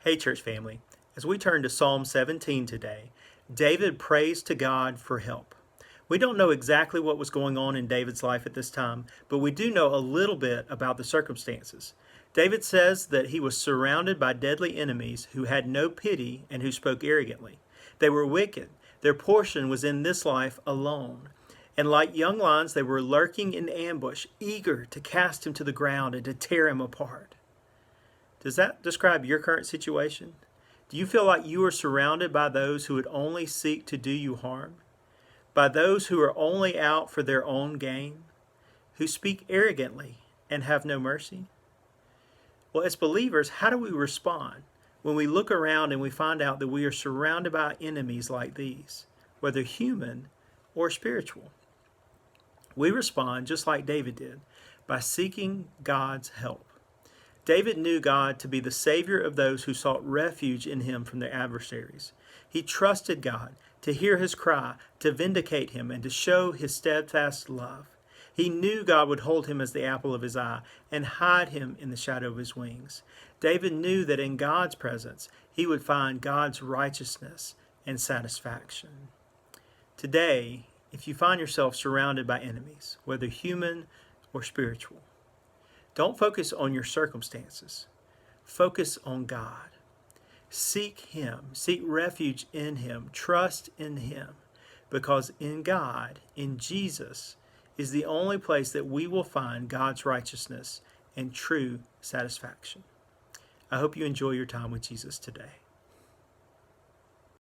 Hey, church family. As we turn to Psalm 17 today, David prays to God for help. We don't know exactly what was going on in David's life at this time, but we do know a little bit about the circumstances. David says that he was surrounded by deadly enemies who had no pity and who spoke arrogantly. They were wicked. Their portion was in this life alone. And like young lions, they were lurking in ambush, eager to cast him to the ground and to tear him apart. Does that describe your current situation? Do you feel like you are surrounded by those who would only seek to do you harm? By those who are only out for their own gain? Who speak arrogantly and have no mercy? Well, as believers, how do we respond when we look around and we find out that we are surrounded by enemies like these, whether human or spiritual? We respond just like David did, by seeking God's help. David knew God to be the Savior of those who sought refuge in him from their adversaries. He trusted God to hear his cry, to vindicate him, and to show his steadfast love. He knew God would hold him as the apple of his eye and hide him in the shadow of his wings. David knew that in God's presence he would find God's righteousness and satisfaction. Today, if you find yourself surrounded by enemies, whether human or spiritual, don't focus on your circumstances. Focus on God. Seek Him. Seek refuge in Him. Trust in Him. Because in God, in Jesus, is the only place that we will find God's righteousness and true satisfaction. I hope you enjoy your time with Jesus today.